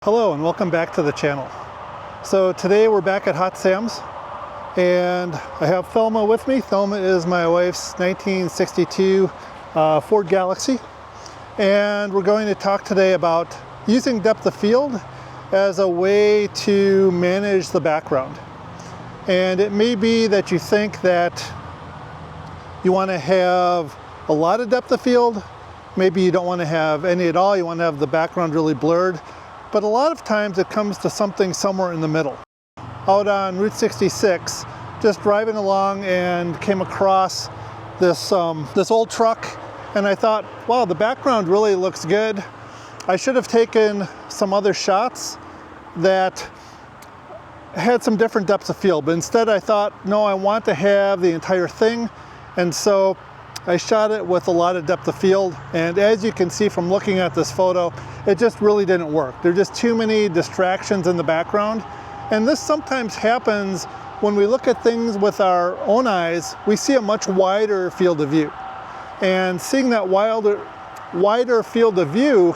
Hello and welcome back to the channel. So today we're back at Hot Sam's and I have Thelma with me. Thelma is my wife's 1962 Ford Galaxy, and we're going to talk today about using depth of field as a way to manage the background. And it may be that you think that you want to have a lot of depth of field. Maybe you don't want to have any at all. You want to have the background really blurred. But a lot of times it comes to something somewhere in the middle. Out on Route 66, just driving along and came across this old truck, and I thought, wow, the background really looks good. I should have taken some other shots that had some different depths of field, but instead I thought, no, I want to have the entire thing, and so I shot it with a lot of depth of field, and as you can see from looking at this photo, it just really didn't work. There are just too many distractions in the background, and this sometimes happens when we look at things with our own eyes. We see a much wider field of view, and seeing that wider field of view,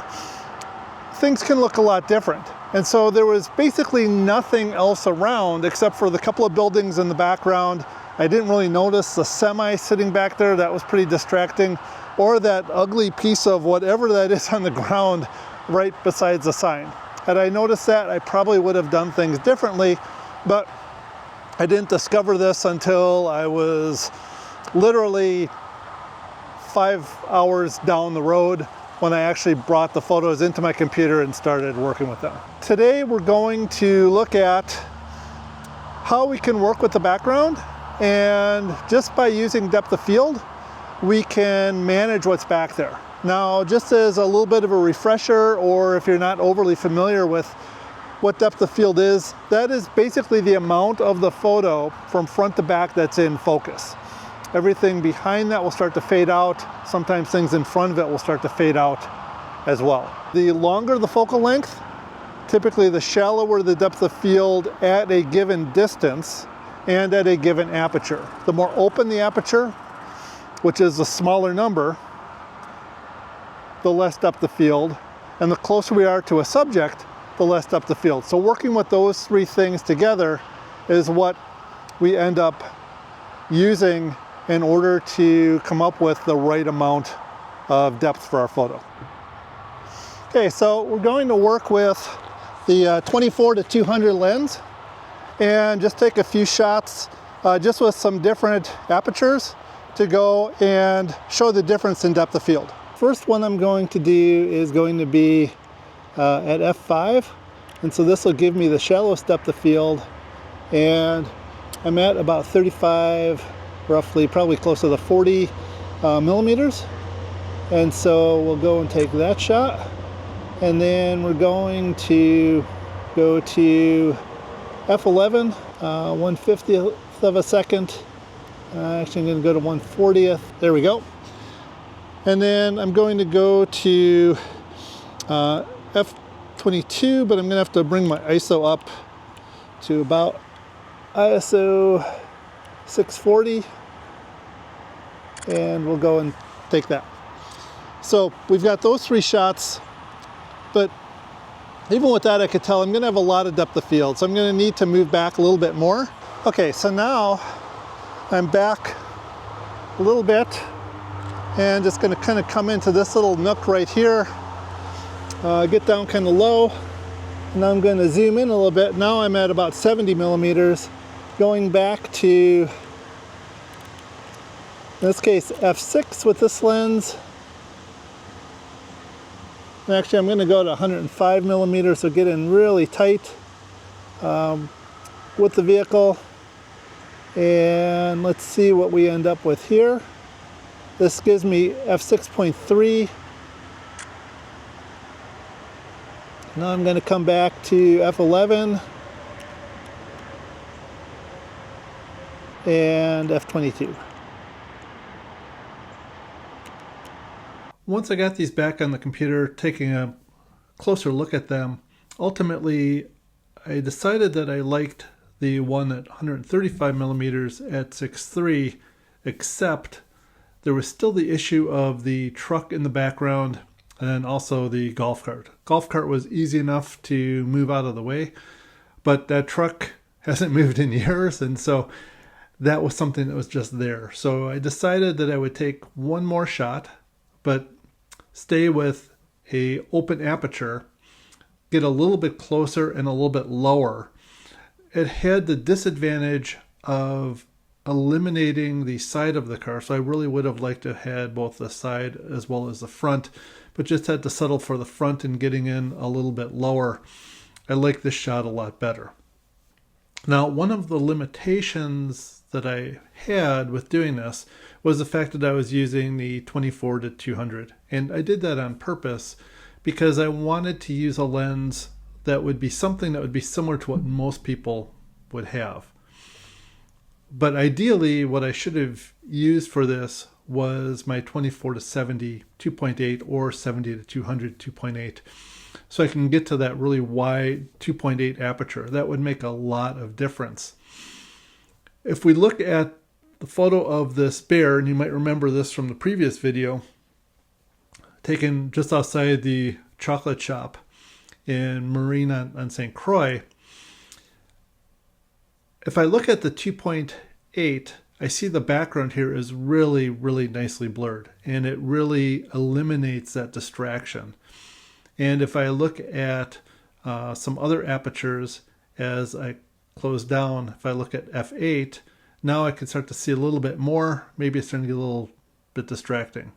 things can look a lot different. And so there was basically nothing else around except for the couple of buildings in the background. I didn't really notice the semi sitting back there. That was pretty distracting. Or that ugly piece of whatever that is on the ground right besides the sign. Had I noticed that, I probably would have done things differently, but I didn't discover this until I was literally 5 hours down the road when I actually brought the photos into my computer and started working with them. Today we're going to look at how we can work with the background, and just by using depth of field, we can manage what's back there. Now, just as a little bit of a refresher, or if you're not overly familiar with what depth of field is, that is basically the amount of the photo from front to back that's in focus. Everything behind that will start to fade out. Sometimes things in front of it will start to fade out as well. The longer the focal length, typically the shallower the depth of field at a given distance and at a given aperture. The more open the aperture, which is a smaller number, the less depth of field, and the closer we are to a subject, the less depth of field. So working with those three things together is what we end up using in order to come up with the right amount of depth for our photo. Okay, so we're going to work with the 24 to 200 lens and just take a few shots just with some different apertures to go and show the difference in depth of field. First one I'm going to do is going to be at f5, and so this will give me the shallowest depth of field, and I'm at about 35, roughly, probably close to the 40 millimeters. And so we'll go and take that shot, and then we're going to go to f11, 1/50th of a second. Actually, I'm going to go to 1/40th. There we go. And then I'm going to go to f22, but I'm going to have to bring my ISO up to about ISO 640, and we'll go and take that. So we've got those three shots, but even with that, I could tell I'm going to have a lot of depth of field, so I'm going to need to move back a little bit more. Okay, so now I'm back a little bit and just going to kind of come into this little nook right here, get down kind of low, and I'm going to zoom in a little bit. Now I'm at about 70 millimeters, going back to, in this case, f6 with this lens. And actually, I'm going to go to 105 millimeters, so get in really tight with the vehicle. And let's see what we end up with here. This gives me f6.3. Now I'm going to come back to f11 and f22. Once I got these back on the computer, taking a closer look at them, ultimately I decided that I liked the one at 135 millimeters at 6.3, except there was still the issue of the truck in the background and then also the golf cart. Golf cart was easy enough to move out of the way, but that truck hasn't moved in years, and so that was something that was just there. So I decided that I would take one more shot, but stay with a open aperture, get a little bit closer and a little bit lower. It had the disadvantage of eliminating the side of the car, so I really would have liked to have had both the side as well as the front, but just had to settle for the front and getting in a little bit lower. I like this shot a lot better. Now, one of the limitations that I had with doing this was the fact that I was using the 24-200, and I did that on purpose because I wanted to use a lens that would be something that would be similar to what most people would have. But ideally, what I should have used for this was my 24-70 2.8 or 70-200 2.8. So I can get to that really wide 2.8 aperture. That would make a lot of difference. If we look at the photo of this bear, and you might remember this from the previous video, taken just outside the chocolate shop in Marine on St. Croix, if I look at the 2.8, I see the background here is really, really nicely blurred, and it really eliminates that distraction. And if I look at some other apertures as I close down, if I look at f8, now I can start to see a little bit more. Maybe it's starting to get a little bit distracting.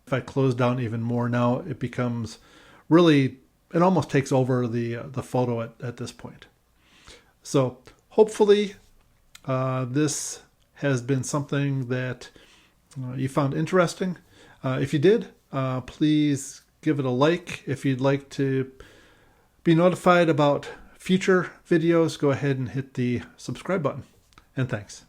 If I close down even more, now it becomes really, it almost takes over the photo at this point. So hopefully this has been something that you found interesting. If you did, please give it a like. If you'd like to be notified about future videos, go ahead and hit the subscribe button. And thanks.